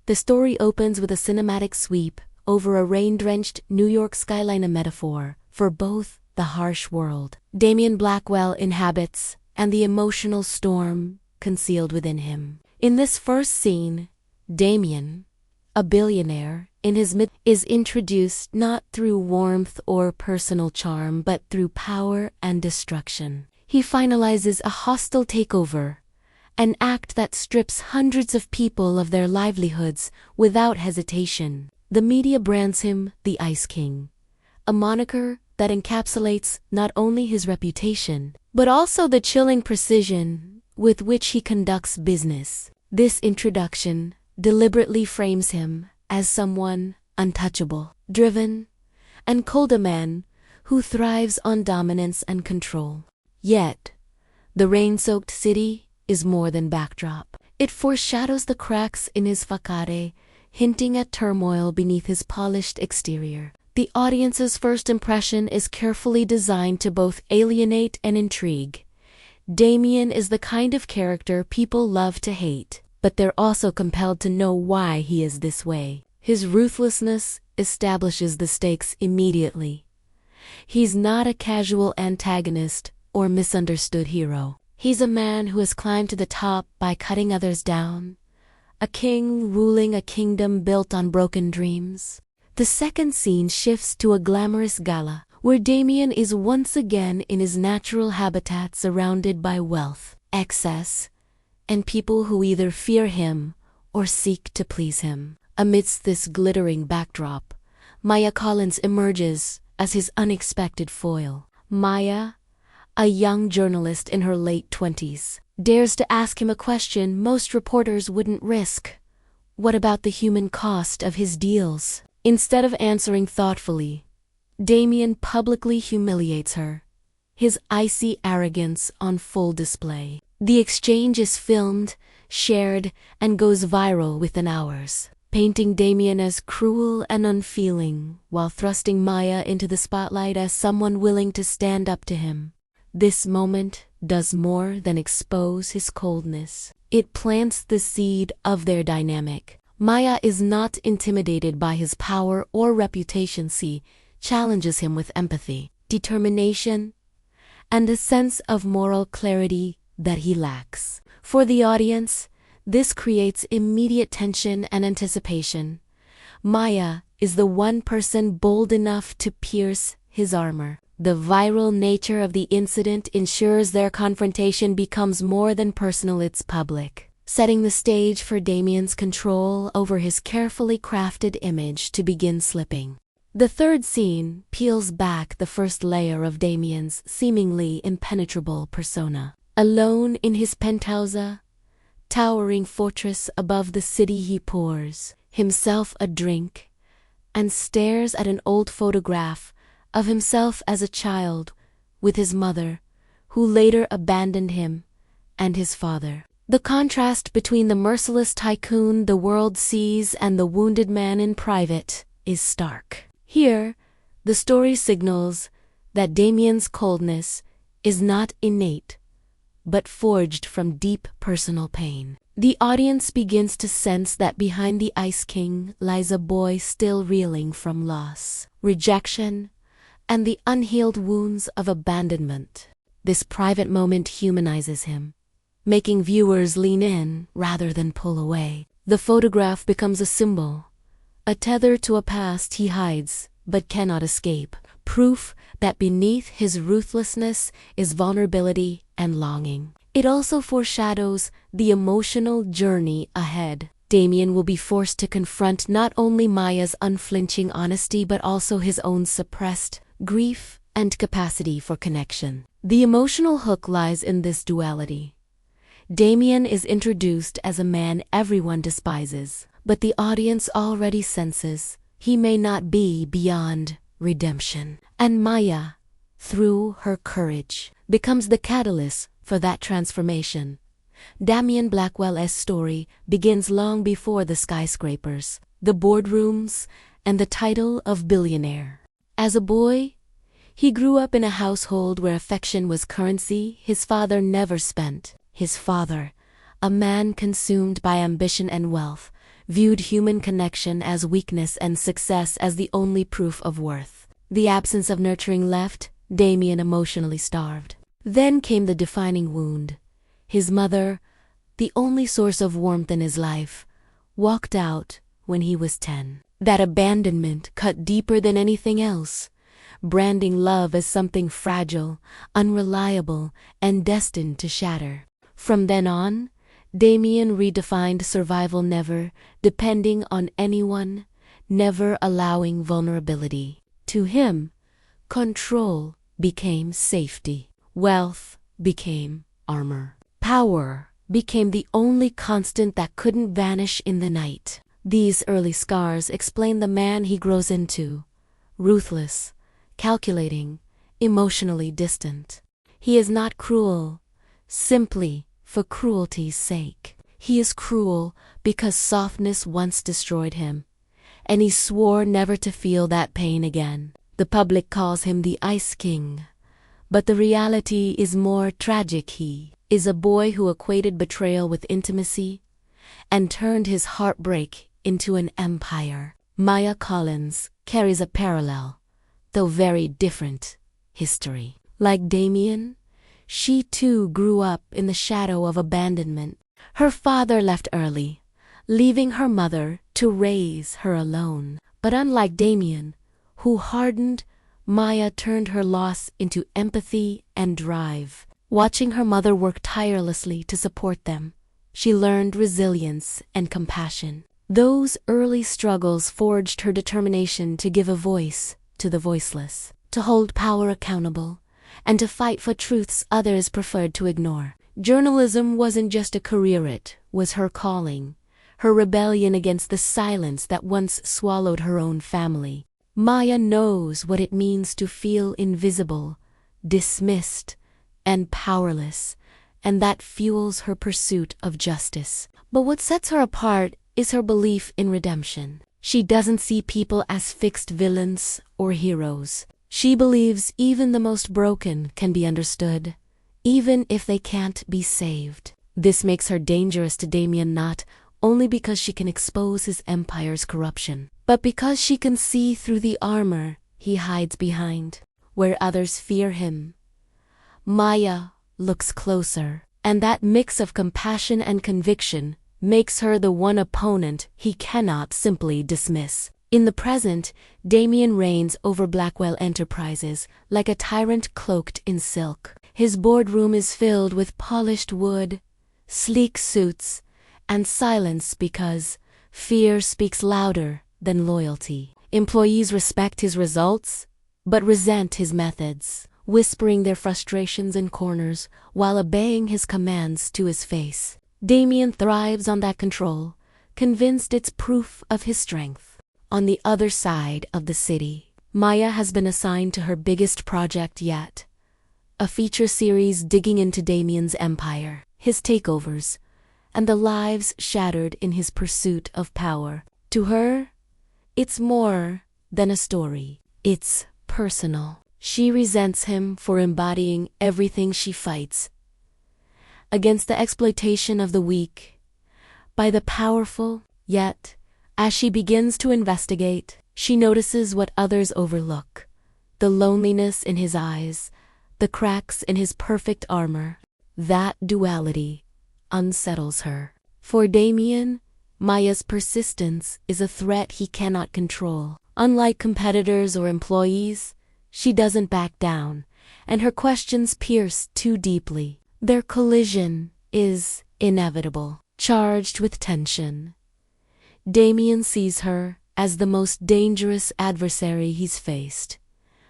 The story opens with a cinematic sweep over a rain-drenched New York skyline, a metaphor for both the harsh world Damien Blackwell inhabits and the emotional storm concealed within him. In this first scene, Damien, a billionaire in his mid, is introduced not through warmth or personal charm but through power and destruction. He finalizes a hostile takeover, an act that strips hundreds of people of their livelihoods without hesitation. The media brands him the Ice King, a moniker that encapsulates not only his reputation, but also the chilling precision with which he conducts business. This introduction deliberately frames him as someone untouchable, driven, and cold, a man who thrives on dominance and control. Yet, the rain-soaked city is more than backdrop. It foreshadows the cracks in his facade, hinting at turmoil beneath his polished exterior. The audience's first impression is carefully designed to both alienate and intrigue. Damien is the kind of character people love to hate, but they're also compelled to know why he is this way. His ruthlessness establishes the stakes immediately. He's not a casual antagonist or misunderstood hero. He's a man who has climbed to the top by cutting others down, a king ruling a kingdom built on broken dreams. The second scene shifts to a glamorous gala, where Damien is once again in his natural habitat, surrounded by wealth, excess, and people who either fear him or seek to please him. Amidst this glittering backdrop, Maya Collins emerges as his unexpected foil. Maya, a young journalist in her late 20s, dares to ask him a question most reporters wouldn't risk. What about the human cost of his deals? Instead of answering thoughtfully, Damien publicly humiliates her, his icy arrogance on full display. The exchange is filmed, shared, and goes viral within hours, painting Damien as cruel and unfeeling while thrusting Maya into the spotlight as someone willing to stand up to him. This moment does more than expose his coldness. It plants the seed of their dynamic. Maya is not intimidated by his power or reputation. She challenges him with empathy, determination, and a sense of moral clarity that he lacks. For the audience, this creates immediate tension and anticipation. Maya is the one person bold enough to pierce his armor. The viral nature of the incident ensures their confrontation becomes more than personal, it's public, setting the stage for Damien's control over his carefully crafted image to begin slipping. The third scene peels back the first layer of Damien's seemingly impenetrable persona. Alone in his penthouse, towering fortress above the city, he pours himself a drink and stares at an old photograph of himself as a child with his mother, who later abandoned him, and his father. The contrast between the merciless tycoon the world sees and the wounded man in private is stark. Here, the story signals that Damien's coldness is not innate, but forged from deep personal pain. The audience begins to sense that behind the Ice King lies a boy still reeling from loss, rejection, and the unhealed wounds of abandonment. This private moment humanizes him, making viewers lean in rather than pull away. The photograph becomes a symbol, a tether to a past he hides but cannot escape, proof that beneath his ruthlessness is vulnerability and longing. It also foreshadows the emotional journey ahead. Damien will be forced to confront not only Maya's unflinching honesty but also his own suppressed grief and capacity for connection. The emotional hook lies in this duality. Damien is introduced as a man everyone despises, but the audience already senses he may not be beyond redemption. And Maya, through her courage, becomes the catalyst for that transformation. Damien Blackwell's story begins long before the skyscrapers, the boardrooms, and the title of billionaire. As a boy, he grew up in a household where affection was currency his father never spent. His father, a man consumed by ambition and wealth, viewed human connection as weakness and success as the only proof of worth. The absence of nurturing left Damien emotionally starved. Then came the defining wound. His mother, the only source of warmth in his life, walked out when he was 10. That abandonment cut deeper than anything else, branding love as something fragile, unreliable, and destined to shatter. From then on, Damien redefined survival, never depending on anyone, never allowing vulnerability. To him, control became safety. Wealth became armor. Power became the only constant that couldn't vanish in the night. These early scars explain the man he grows into: ruthless, calculating, emotionally distant. He is not cruel simply for cruelty's sake. He is cruel because softness once destroyed him, and he swore never to feel that pain again. The public calls him the Ice King, but the reality is more tragic. He is a boy who equated betrayal with intimacy and turned his heartbreak into an empire. Maya Collins carries a parallel, though very different, history. Like Damien, she too grew up in the shadow of abandonment. Her father left early, leaving her mother to raise her alone. But unlike Damien, who hardened, Maya turned her loss into empathy and drive. Watching her mother work tirelessly to support them, she learned resilience and compassion. Those early struggles forged her determination to give a voice to the voiceless, to hold power accountable, and to fight for truths others preferred to ignore. Journalism wasn't just a career, it was her calling, her rebellion against the silence that once swallowed her own family. Maya knows what it means to feel invisible, dismissed, and powerless, and that fuels her pursuit of justice. But what sets her apart is her belief in redemption. She doesn't see people as fixed villains or heroes. She believes even the most broken can be understood, even if they can't be saved. This makes her dangerous to Damien, not only because she can expose his empire's corruption, but because she can see through the armor he hides behind. Where others fear him, Maya looks closer, and that mix of compassion and conviction makes her the one opponent he cannot simply dismiss. In the present, Damien reigns over Blackwell Enterprises like a tyrant cloaked in silk. His boardroom is filled with polished wood, sleek suits, and silence because fear speaks louder than loyalty. Employees respect his results, but resent his methods, whispering their frustrations in corners while obeying his commands to his face. Damien thrives on that control, convinced it's proof of his strength. On the other side of the city, Maya has been assigned to her biggest project yet, a feature series digging into Damien's empire, his takeovers, and the lives shattered in his pursuit of power. To her, it's more than a story. It's personal. She resents him for embodying everything she fights against: the exploitation of the weak by the powerful. Yet, as she begins to investigate, she notices what others overlook: the loneliness in his eyes, the cracks in his perfect armor. That duality unsettles her. For Damien, Maya's persistence is a threat he cannot control. Unlike competitors or employees, she doesn't back down, and her questions pierce too deeply. Their collision is inevitable, charged with tension. Damien sees her as the most dangerous adversary he's faced,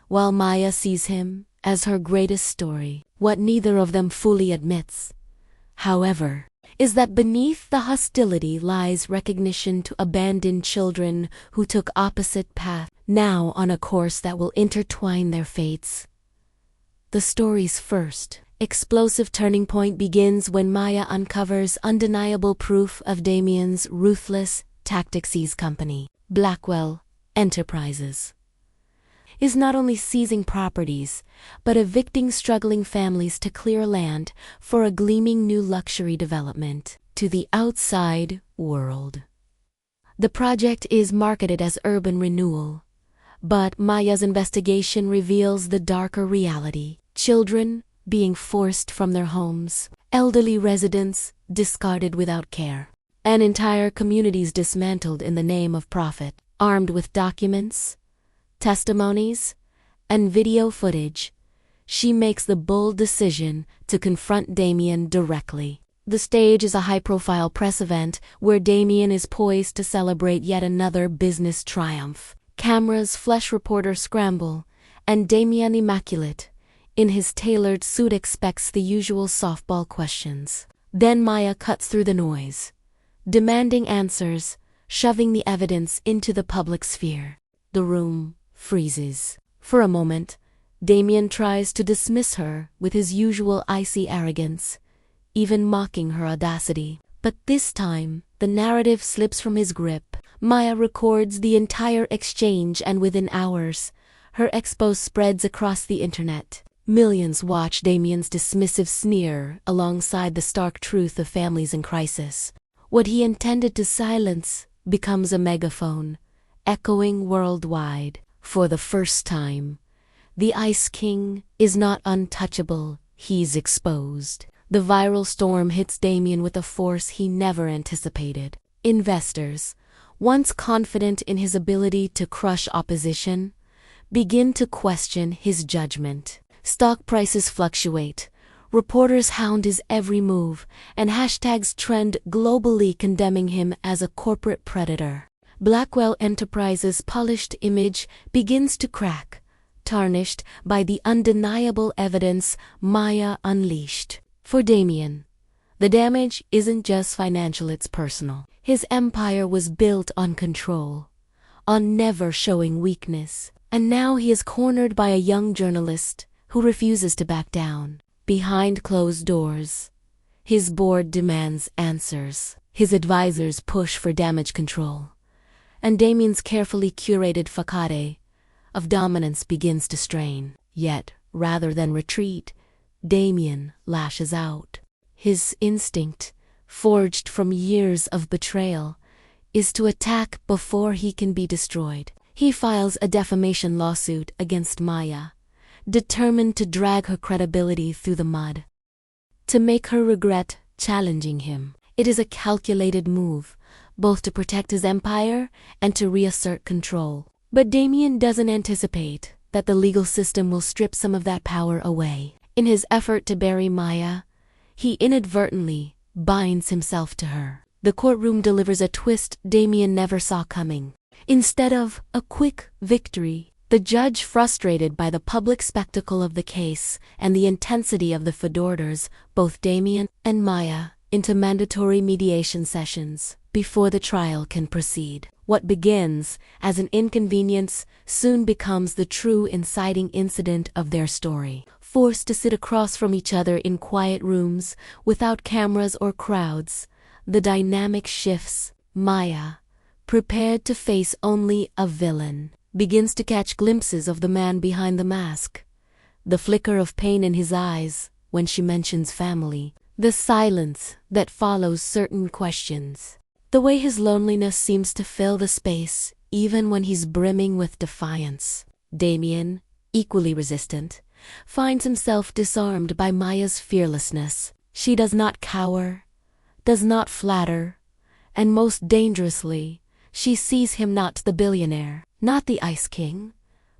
while Maya sees him as her greatest story. What neither of them fully admits, however, is that beneath the hostility lies recognition to abandoned children who took opposite paths, now on a course that will intertwine their fates. The story's first explosive turning point begins when Maya uncovers undeniable proof of Damien's ruthless tactics. His company, Blackwell Enterprises, is not only seizing properties, but evicting struggling families to clear land for a gleaming new luxury development. To the outside world, The project is marketed as urban renewal, but Maya's investigation reveals the darker reality. Children being forced from their homes, elderly residents discarded without care, and entire communities dismantled in the name of profit. Armed with documents, testimonies, and video footage, she makes the bold decision to confront Damien directly. The stage is a high-profile press event where Damien is poised to celebrate yet another business triumph. Cameras, flesh reporter scramble, and Damien, immaculate in his tailored suit, expects the usual softball questions. Then Maya cuts through the noise, demanding answers, shoving the evidence into the public sphere. The room freezes. For a moment, Damien tries to dismiss her with his usual icy arrogance, even mocking her audacity. But this time, the narrative slips from his grip. Maya records the entire exchange, and within hours, her expose spreads across the internet. Millions watch Damien's dismissive sneer alongside the stark truth of families in crisis. What he intended to silence becomes a megaphone, echoing worldwide. For the first time, the Ice King is not untouchable, he's exposed. The viral storm hits Damien with a force he never anticipated. Investors, once confident in his ability to crush opposition, begin to question his judgment. Stock prices fluctuate, reporters hound his every move, and hashtags trend globally condemning him as a corporate predator. Blackwell Enterprises' polished image begins to crack, tarnished by the undeniable evidence Maya unleashed. For Damien, the damage isn't just financial, it's personal. His empire was built on control, on never showing weakness, and now he is cornered by a young journalist who refuses to back down. Behind closed doors, his board demands answers. His advisors push for damage control, and Damien's carefully curated facade of dominance begins to strain. Yet, rather than retreat, Damien lashes out. His instinct, forged from years of betrayal, is to attack before he can be destroyed. He files a defamation lawsuit against Maya, determined to drag her credibility through the mud, to make her regret challenging him. It is a calculated move, both to protect his empire and to reassert control. But Damien doesn't anticipate that the legal system will strip some of that power away. In his effort to bury Maya, he inadvertently binds himself to her. The courtroom delivers a twist Damien never saw coming. Instead of a quick victory, the judge, frustrated by the public spectacle of the case and the intensity of the fedoras, both Damien and Maya into mandatory mediation sessions before the trial can proceed. What begins as an inconvenience soon becomes the true inciting incident of their story. Forced to sit across from each other in quiet rooms without cameras or crowds, the dynamic shifts. Maya, prepared to face only a villain, begins to catch glimpses of the man behind the mask. The flicker of pain in his eyes when she mentions family, the silence that follows certain questions, the way his loneliness seems to fill the space even when he's brimming with defiance. Damien, equally resistant, finds himself disarmed by Maya's fearlessness. She does not cower, does not flatter, and most dangerously, she sees him not the billionaire, not the Ice King,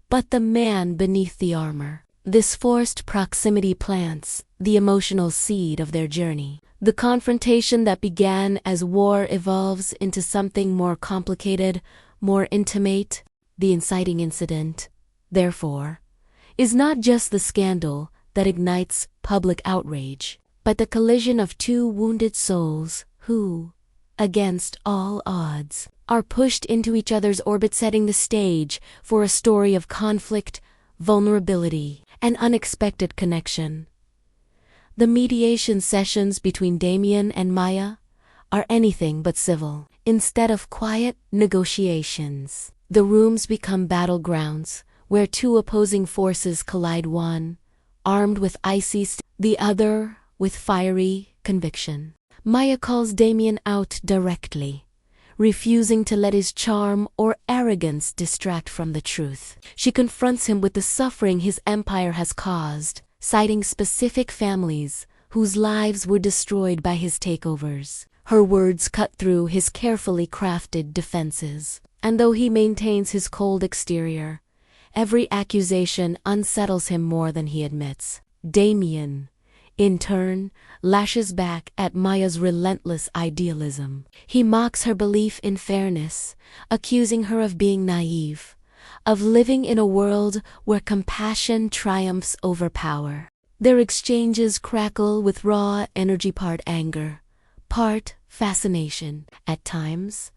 but the man beneath the armor. This forced proximity plants the emotional seed of their journey. The confrontation that began as war evolves into something more complicated, more intimate. The inciting incident, therefore, is not just the scandal that ignites public outrage, but the collision of two wounded souls who, against all odds, are pushed into each other's orbit, setting the stage for a story of conflict, vulnerability, and unexpected connection. The mediation sessions between Damien and Maya are anything but civil. Instead of quiet negotiations, the rooms become battlegrounds where two opposing forces collide, one armed with icy the other with fiery conviction. Maya calls Damien out directly, refusing to let his charm or arrogance distract from the truth. She confronts him with the suffering his empire has caused, citing specific families whose lives were destroyed by his takeovers. Her words cut through his carefully crafted defenses, and though he maintains his cold exterior, every accusation unsettles him more than he admits. Damien, in turn, lashes back at Maya's relentless idealism. He mocks her belief in fairness, accusing her of being naive, of living in a world where compassion triumphs over power. Their exchanges crackle with raw energy, part anger, part fascination. At times,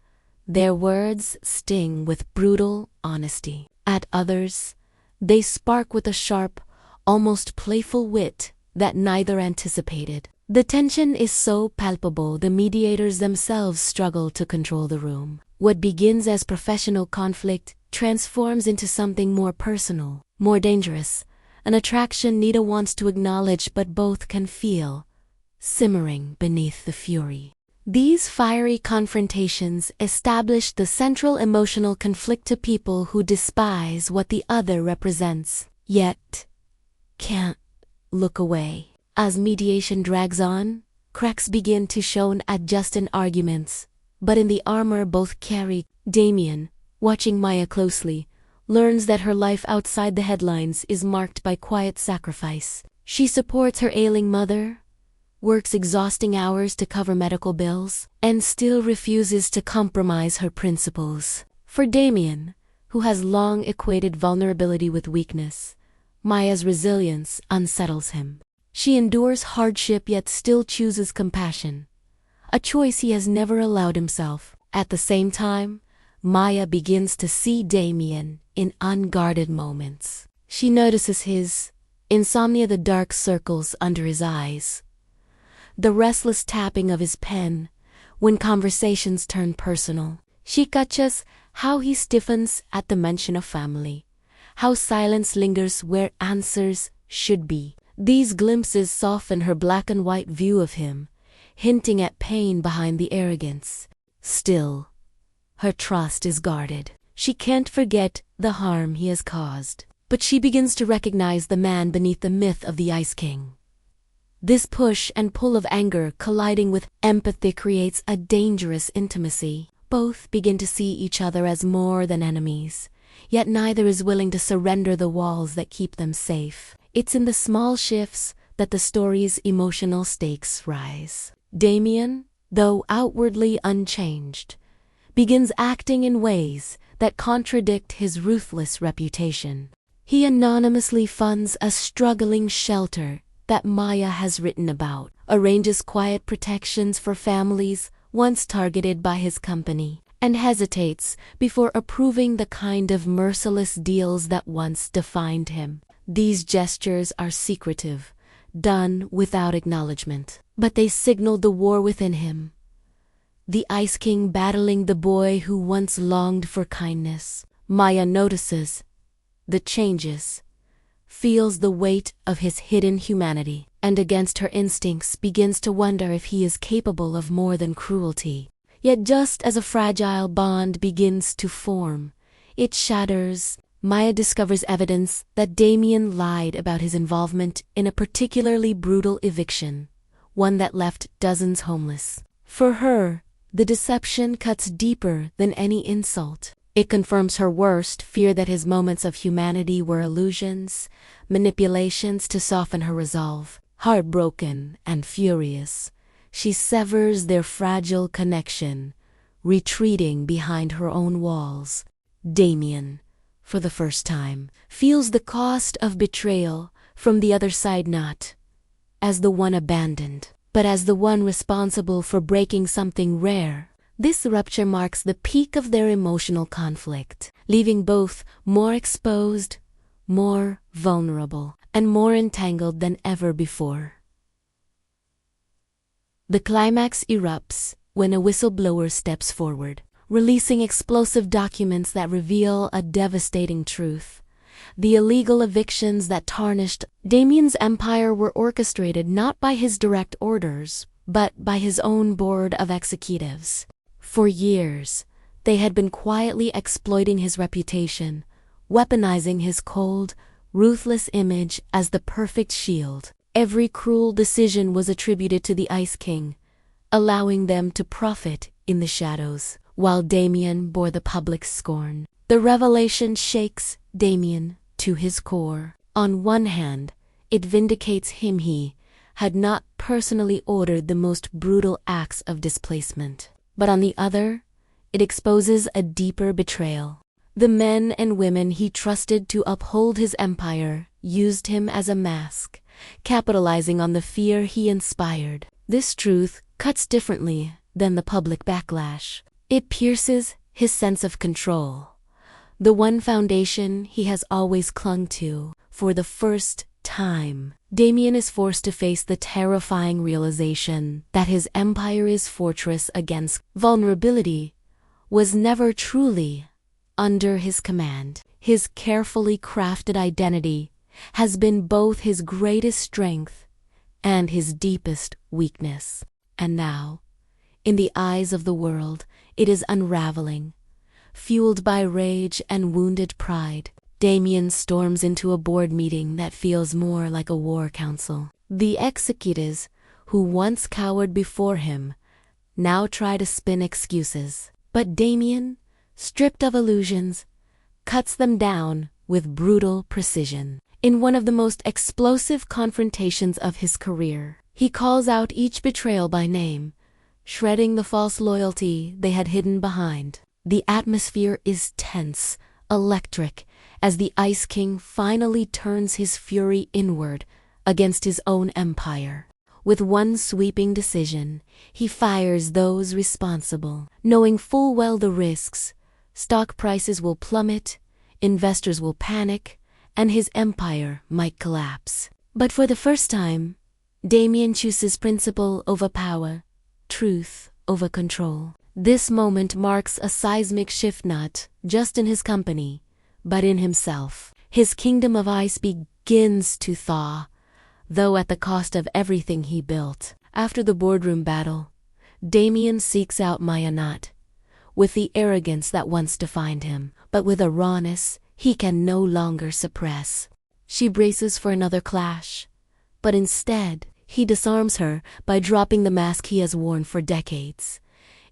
their words sting with brutal honesty. At others, they spark with a sharp, almost playful wit that neither anticipated. The tension is so palpable the mediators themselves struggle to control the room. What begins as professional conflict transforms into something more personal, more dangerous, an attraction neither wants to acknowledge but both can feel, simmering beneath the fury. These fiery confrontations establish the central emotional conflict to people who despise what the other represents, yet can't look away. As mediation drags on, cracks begin to show not just in arguments, but in the armor both carry. Damien, watching Maya closely, learns that her life outside the headlines is marked by quiet sacrifice. She supports her ailing mother, works exhausting hours to cover medical bills, and still refuses to compromise her principles. For Damien, who has long equated vulnerability with weakness, Maya's resilience unsettles him. She endures hardship yet still chooses compassion, a choice he has never allowed himself. At the same time, Maya begins to see Damien in unguarded moments. She notices his insomnia, the dark circles under his eyes, the restless tapping of his pen when conversations turn personal. She catches how he stiffens at the mention of family, how silence lingers where answers should be. These glimpses soften her black and white view of him, hinting at pain behind the arrogance. Still, her trust is guarded. She can't forget the harm he has caused, but she begins to recognize the man beneath the myth of the Ice King. This push and pull of anger colliding with empathy creates a dangerous intimacy. Both begin to see each other as more than enemies, yet neither is willing to surrender the walls that keep them safe. It's in the small shifts that the story's emotional stakes rise. Damien, though outwardly unchanged, begins acting in ways that contradict his ruthless reputation. He anonymously funds a struggling shelter that Maya has written about, arranges quiet protections for families once targeted by his company, and hesitates before approving the kind of merciless deals that once defined him. These gestures are secretive, done without acknowledgement, but they signal the war within him. The Ice King battling the boy who once longed for kindness. Maya notices the changes, feels the weight of his hidden humanity, and against her instincts begins to wonder if he is capable of more than cruelty. Yet just as a fragile bond begins to form, it shatters. Maya discovers evidence that Damien lied about his involvement in a particularly brutal eviction, one that left dozens homeless. For her, the deception cuts deeper than any insult. It confirms her worst fear that his moments of humanity were illusions, manipulations to soften her resolve. Heartbroken and furious, she severs their fragile connection, retreating behind her own walls. Damien, for the first time, feels the cost of betrayal from the other side, not as the one abandoned, but as the one responsible for breaking something rare. This rupture marks the peak of their emotional conflict, leaving both more exposed, more vulnerable, and more entangled than ever before. The climax erupts when a whistleblower steps forward, releasing explosive documents that reveal a devastating truth. The illegal evictions that tarnished Damien's empire were orchestrated not by his direct orders, but by his own board of executives. For years, they had been quietly exploiting his reputation, weaponizing his cold, ruthless image as the perfect shield. Every cruel decision was attributed to the Ice King, allowing them to profit in the shadows, while Damien bore the public scorn. The revelation shakes Damien to his core. On one hand, it vindicates him. He had not personally ordered the most brutal acts of displacement. But on the other, it exposes a deeper betrayal. The men and women he trusted to uphold his empire used him as a mask, capitalizing on the fear he inspired. This truth cuts differently than the public backlash. It pierces his sense of control, the one foundation he has always clung to. For the first time, Damien is forced to face the terrifying realization that his empire's fortress against vulnerability was never truly under his command. His carefully crafted identity has been both his greatest strength and his deepest weakness. And now, in the eyes of the world, it is unraveling. Fueled by rage and wounded pride, Damien storms into a board meeting that feels more like a war council. The executives, who once cowered before him, now try to spin excuses. But Damien, stripped of illusions, cuts them down with brutal precision. In one of the most explosive confrontations of his career, he calls out each betrayal by name, shredding the false loyalty they had hidden behind. The atmosphere is tense, electric, as the Ice King finally turns his fury inward against his own empire. With one sweeping decision, he fires those responsible, knowing full well the risks. Stock prices will plummet, investors will panic, and his empire might collapse. But for the first time, Damien chooses principle over power, truth over control. This moment marks a seismic shift, not just in his company, but in himself. His kingdom of ice begins to thaw, though at the cost of everything he built. After the boardroom battle, Damien seeks out Maya not with the arrogance that once defined him, but with a rawness he can no longer suppress. She braces for another clash, but instead, he disarms her by dropping the mask he has worn for decades.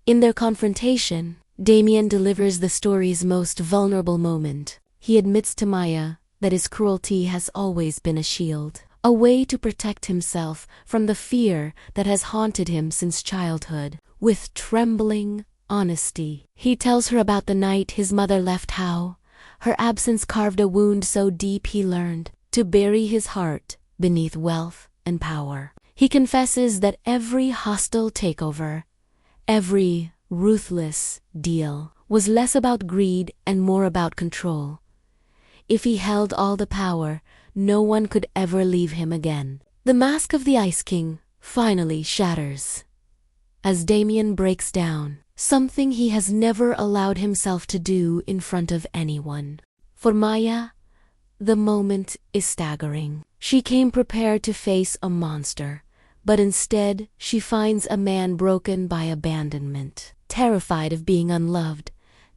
In their confrontation, Damien delivers the story's most vulnerable moment. He admits to Maya that his cruelty has always been a shield, a way to protect himself from the fear that has haunted him since childhood. With trembling honesty, he tells her about the night his mother left, how her absence carved a wound so deep he learned to bury his heart beneath wealth and power. He confesses that every hostile takeover, every ruthless deal, was less about greed and more about control. If he held all the power, no one could ever leave him again. The mask of the Ice King finally shatters as Damien breaks down, something he has never allowed himself to do in front of anyone. For Maya, the moment is staggering. She came prepared to face a monster, but instead she finds a man broken by abandonment, terrified of being unloved,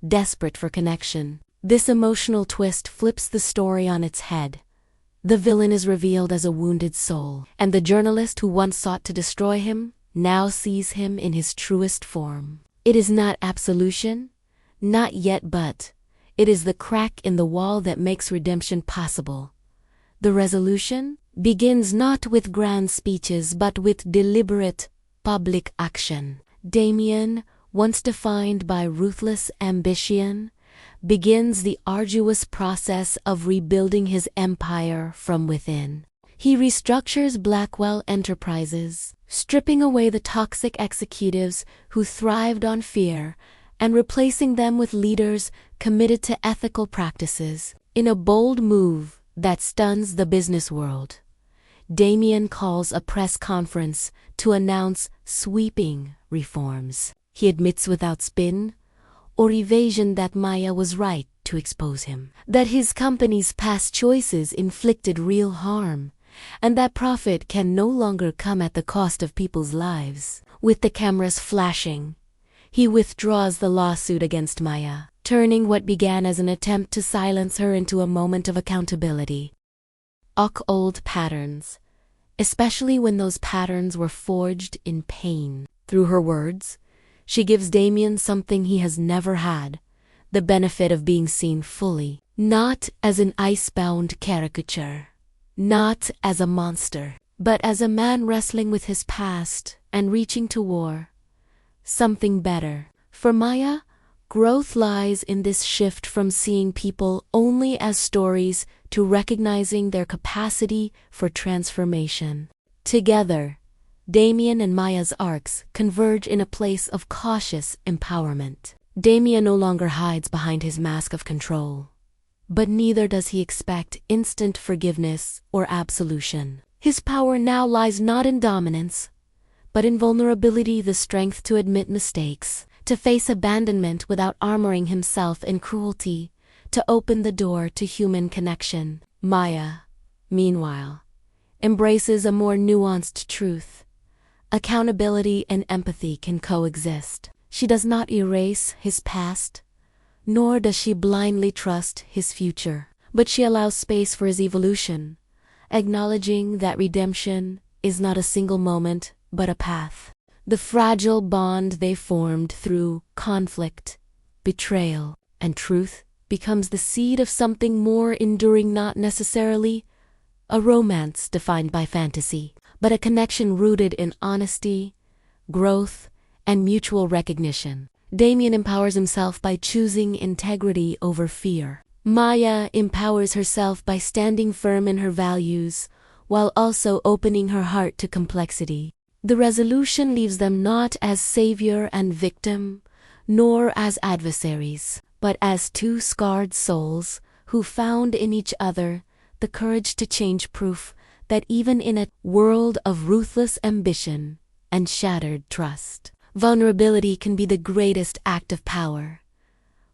desperate for connection. This emotional twist flips the story on its head. The villain is revealed as a wounded soul, and the journalist who once sought to destroy him now sees him in his truest form. It is not absolution, not yet, but it is the crack in the wall that makes redemption possible. The resolution begins not with grand speeches but with deliberate, public action. Damien, once defined by ruthless ambition, begins the arduous process of rebuilding his empire from within. He restructures Blackwell Enterprises, stripping away the toxic executives who thrived on fear and replacing them with leaders committed to ethical practices. In a bold move that stuns the business world, Damien calls a press conference to announce sweeping reforms. He admits without spin or evasion that Maya was right to expose him, that his company's past choices inflicted real harm, and that profit can no longer come at the cost of people's lives. With the cameras flashing, he withdraws the lawsuit against Maya, turning what began as an attempt to silence her into a moment of accountability. Old patterns, especially when those patterns were forged in pain. Through her words, she gives Damien something he has never had, the benefit of being seen fully, not as an icebound caricature, not as a monster, but as a man wrestling with his past and reaching toward something better. For Maya, growth lies in this shift from seeing people only as stories to recognizing their capacity for transformation. Together, Damien and Maya's arcs converge in a place of cautious empowerment. Damien no longer hides behind his mask of control, but neither does he expect instant forgiveness or absolution. His power now lies not in dominance, but in vulnerability, the strength to admit mistakes, to face abandonment without armoring himself in cruelty, to open the door to human connection. Maya, meanwhile, embraces a more nuanced truth. Accountability and empathy can coexist. She does not erase his past, nor does she blindly trust his future, but she allows space for his evolution, acknowledging that redemption is not a single moment, but a path. The fragile bond they formed through conflict, betrayal, and truth becomes the seed of something more enduring, not necessarily a romance defined by fantasy, but a connection rooted in honesty, growth, and mutual recognition. Damien empowers himself by choosing integrity over fear. Maya empowers herself by standing firm in her values, while also opening her heart to complexity. The resolution leaves them not as savior and victim, nor as adversaries, but as two scarred souls who found in each other the courage to change, proof that even in a world of ruthless ambition and shattered trust, vulnerability can be the greatest act of power.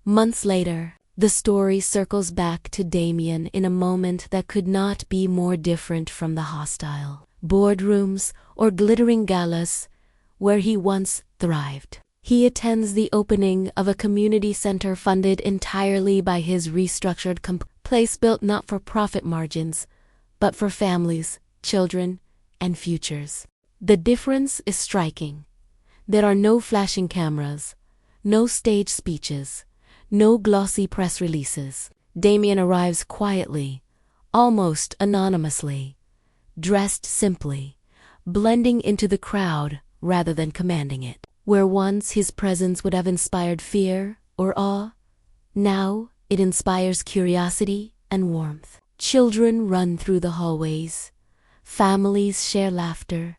Months later, the story circles back to Damien in a moment that could not be more different from the hostile boardrooms or glittering galas where he once thrived. He attends the opening of a community center funded entirely by his restructured place, built not for profit margins, but for families, children, and futures. The difference is striking. There are no flashing cameras, no stage speeches, no glossy press releases. Damien arrives quietly, almost anonymously, dressed simply, blending into the crowd rather than commanding it. Where once his presence would have inspired fear or awe, now it inspires curiosity and warmth. Children run through the hallways, families share laughter,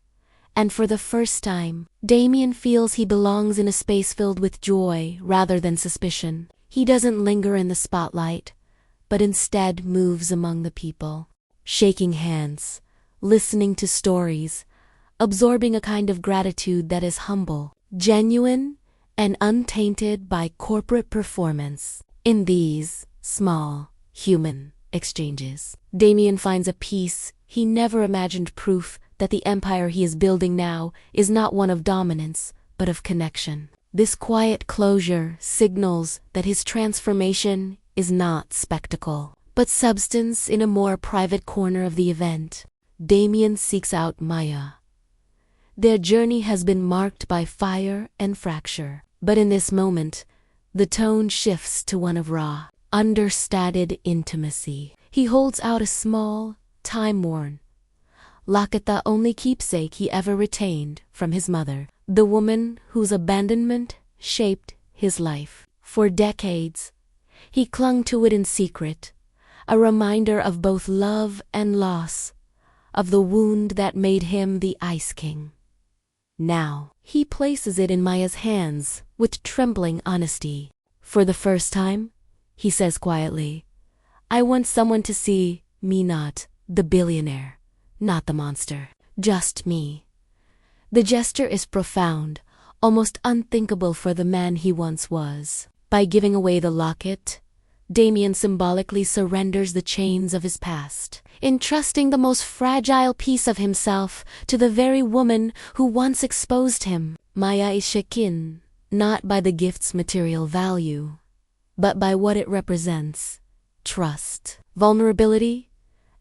and for the first time, Damien feels he belongs in a space filled with joy rather than suspicion. He doesn't linger in the spotlight, but instead moves among the people, shaking hands, listening to stories, absorbing a kind of gratitude that is humble, genuine, and untainted by corporate performance. In these small, human exchanges, Damien finds a peace he never imagined, proof that the empire he is building now is not one of dominance, but of connection. This quiet closure signals that his transformation is not spectacle, but substance. In a more private corner of the event, Damien seeks out Maya. Their journey has been marked by fire and fracture, but in this moment, the tone shifts to one of raw, understated intimacy. He holds out a small, time-worn locket, the only keepsake he ever retained from his mother, the woman whose abandonment shaped his life. For decades, he clung to it in secret, a reminder of both love and loss, of the wound that made him the Ice King. Now, he places it in Maya's hands with trembling honesty. For the first time, he says quietly, "I want someone to see me, not the billionaire, not the monster, just me." The gesture is profound, almost unthinkable for the man he once was. By giving away the locket, Damien symbolically surrenders the chains of his past, entrusting the most fragile piece of himself to the very woman who once exposed him. Maya is shaken, not by the gift's material value, but by what it represents: trust, vulnerability,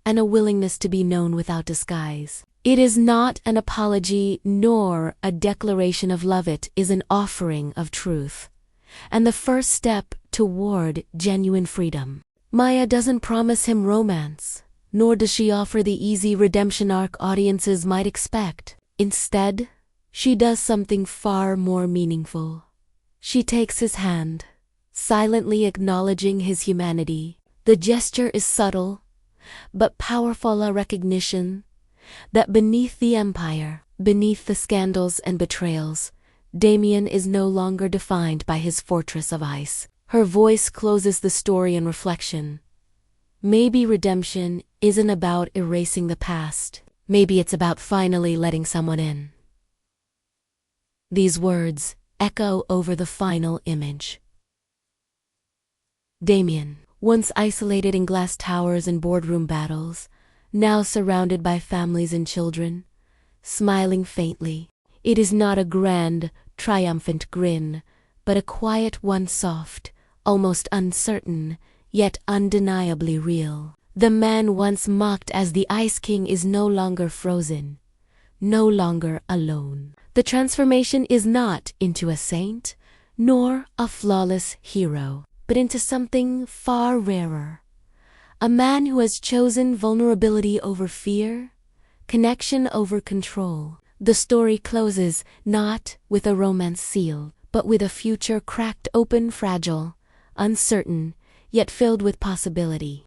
and a willingness to be known without disguise. It is not an apology nor a declaration of love. It is an offering of truth, and the first step toward genuine freedom. Maya doesn't promise him romance, nor does she offer the easy redemption arc audiences might expect. Instead, she does something far more meaningful. She takes his hand, silently acknowledging his humanity. The gesture is subtle, but powerful, a recognition that beneath the empire, beneath the scandals and betrayals, Damien is no longer defined by his fortress of ice. Her voice closes the story in reflection. Maybe redemption isn't about erasing the past. Maybe it's about finally letting someone in. These words echo over the final image. Damien, once isolated in glass towers and boardroom battles, now surrounded by families and children, smiling faintly. It is not a grand, triumphant grin, but a quiet one, soft, almost uncertain, yet undeniably real. The man once mocked as the Ice King is no longer frozen, no longer alone. The transformation is not into a saint, nor a flawless hero, but into something far rarer. A man who has chosen vulnerability over fear, connection over control. The story closes not with a romance seal, but with a future cracked open, fragile, uncertain, yet filled with possibility.